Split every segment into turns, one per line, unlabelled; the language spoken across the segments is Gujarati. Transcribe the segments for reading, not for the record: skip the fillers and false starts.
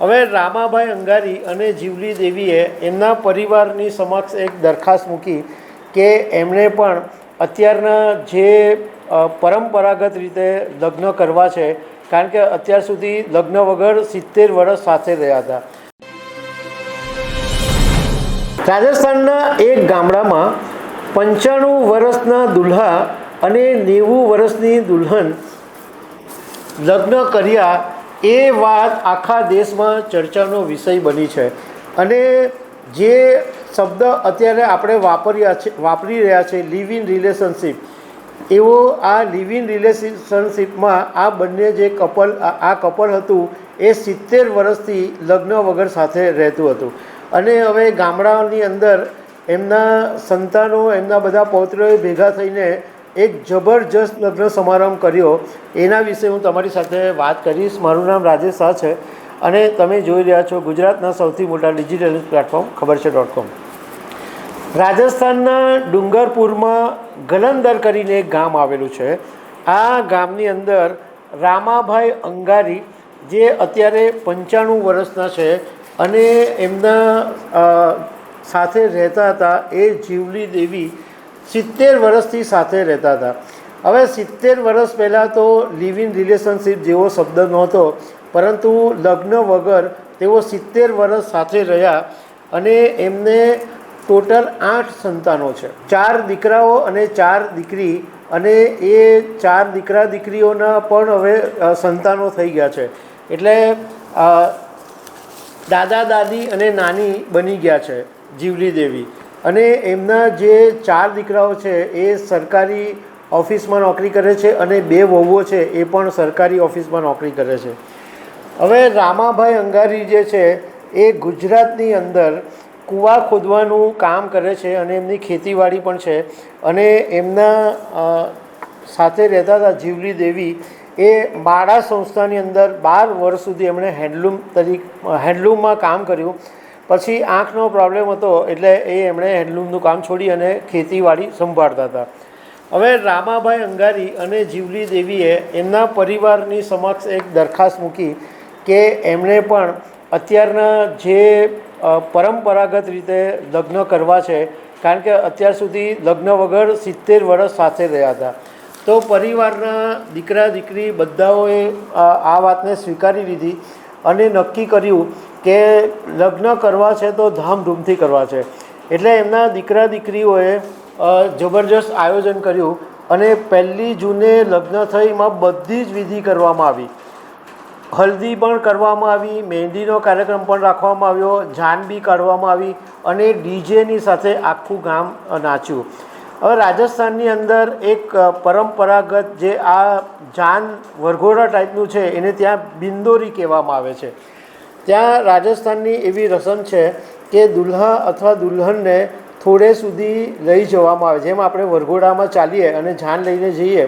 હવે રામાભાઈ અંગારી અને જીવલી દેવીએ એમના પરિવારની સમક્ષ એક દરખાસ્ત મૂકી કે એમણે પણ અત્યારના જે પરંપરાગત રીતે લગ્ન કરવા છે, કારણ કે અત્યાર સુધી લગ્ન વગર 70 વર્ષ સાથે રહ્યા હતા. રાજસ્થાનના એક ગામડામાં 95 વર્ષના દુલ્હા અને 90 વર્ષની દુલ્હન લગ્ન કર્યા એ વાત આખા દેશમાં ચર્ચાનો વિષય બની છે. અને જે શબ્દ અત્યારે આપણે વાપરી રહ્યા છે લિવ ઇન રિલેશનશિપ, એવો આ લિવ ઇન રિલેશનશિપમાં આ બંને જે કપલ હતું એ 70 વર્ષથી લગ્ન વગર સાથે રહેતું હતું. અને હવે ગામડાની અંદર એમના સંતાનો, એમના બધા પૌત્રોએ ભેગા થઈને એક જબરજસ્ત લગ્ન સમારંભ કર્યો. એના વિશે હું તમારી સાથે વાત કરીશ. મારું નામ રાજેશ શાહ છે અને તમે જોઈ રહ્યા છો ગુજરાતના સૌથી મોટા ડિજિટલ પ્લેટફોર્મ ખબરછે.com. રાજસ્થાનના ડુંગરપુરમાં ગલંદર કરીને એક ગામ આવેલું છે. આ ગામની અંદર રામાભાઈ અંગારી જે અત્યારે 95 વર્ષના છે અને એમના સાથે રહેતા હતા એ જીવલી દેવી 70 વર્ષથી સાથે રહેતા હતા. હવે 70 વર્ષ પહેલાં તો લિવ ઇન રિલેશનશિપ જેવો શબ્દ નહોતો, પરંતુ લગ્ન વગર તેઓ 70 વર્ષ સાથે રહ્યા અને એમને ટોટલ 8 સંતાનો છે. 4 દીકરાઓ અને 4 દીકરી, અને એ 4 દીકરા દીકરીઓના પણ હવે સંતાનો થઈ ગયા છે. એટલે દાદા દાદી અને નાની બની ગયા છે જીવલી દેવી. અને એમના જે 4 દીકરાઓ છે એ સરકારી ઓફિસમાં નોકરી કરે છે અને 2 વહુઓ છે એ પણ સરકારી ઓફિસમાં નોકરી કરે છે. હવે રામાભાઈ અંગારી જે છે એ ગુજરાતની અંદર કૂવા ખોદવાનું કામ કરે છે અને એમની ખેતીવાડી પણ છે. અને એમના સાથે રહેતા હતા જીવલી દેવી એ બાળા સંસ્થાની અંદર 12 વર્ષ સુધી એમણે હેન્ડલૂમમાં કામ કર્યું. પછી આંખનો પ્રોબ્લેમ હતો એટલે એમણે હેન્ડલૂમનું કામ છોડી અને ખેતીવાડી સંભાળતા હતા. હવે રામાભાઈ અંગારી અને જીવલી દેવીએ એમના પરિવારની સમક્ષ એક દરખાસ્ત મૂકી કે એમણે પણ અત્યારના જે પરંપરાગત રીતે લગ્ન કરવા છે, કારણ કે અત્યાર સુધી લગ્ન વગર 70 વર્ષ સાથે રહ્યા હતા. તો પરિવારના દીકરા દીકરી બધાઓએ આ વાતને સ્વીકારી લીધી અને નક્કી કર્યું કે લગ્ન કરવા છે તો ધામધૂમથી કરવા છે. એટલે એમના દીકરા દીકરીઓએ જબરજસ્ત આયોજન કર્યું અને 1 જૂને લગ્ન થઈ એમાં બધી જ વિધિ કરવામાં આવી. હલ્દી પણ કરવામાં આવી, મહેંદીનો કાર્યક્રમ પણ રાખવામાં આવ્યો, જાન બી કાઢવામાં આવી અને ડીજેની સાથે આખું ગામ નાચ્યું. હવે રાજસ્થાનની અંદર એક પરંપરાગત જે આ જાન વરઘોડા ટાઈપનું છે એને ત્યાં બિંદોરી કહેવામાં આવે છે. ત્યાં રાજસ્થાનની એવી રસમ છે કે દુલ્હા અથવા દુલ્હનને થોડે સુધી લઈ જવામાં આવે. જેમ આપણે વરઘોડામાં ચાલીએ અને જાન લઈને જઈએ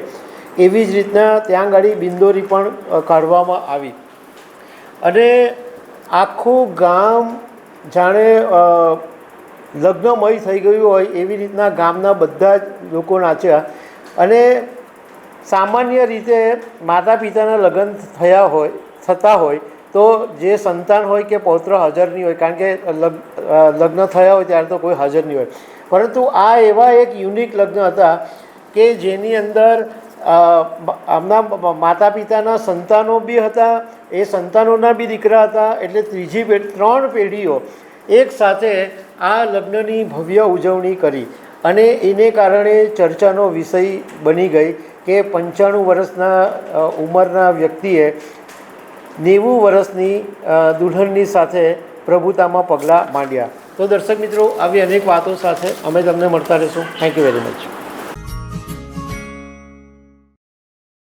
એવી જ રીતના ત્યાં ગાડી બિંદોરી પણ કાઢવામાં આવી. અને આખું ગામ જાણે લગ્નમય થઈ ગયું હોય એવી રીતના ગામના બધા જ લોકો નાચ્યા. અને સામાન્ય રીતે માતા પિતાના લગ્ન થતા હોય તો જે સંતાન હોય કે પૌત્ર હાજર નહીં હોય, કારણ કે લગ્ન થયા હોય ત્યારે તો કોઈ હાજર નહીં હોય. પરંતુ આ એવા એક યુનિક લગ્ન હતા કે જેની અંદર આમના માતા પિતાના સંતાનો બી હતા, એ સંતાનોના બી દીકરા હતા. એટલે 3 પેઢીઓ એક સાથે આ લગ્નની ભવ્ય ઉજવણી કરી અને એને કારણે ચર્ચાનો વિષય બની ગઈ કે 95 વર્ષના ઉંમરના વ્યક્તિએ 90 વર્ષની દુલ્હનની સાથે પ્રભુતામાં પગલાં માંડ્યા. તો દર્શક મિત્રો, આવી અનેક વાતો સાથે અમે તમને મળતા રહીશું. Thank you very much.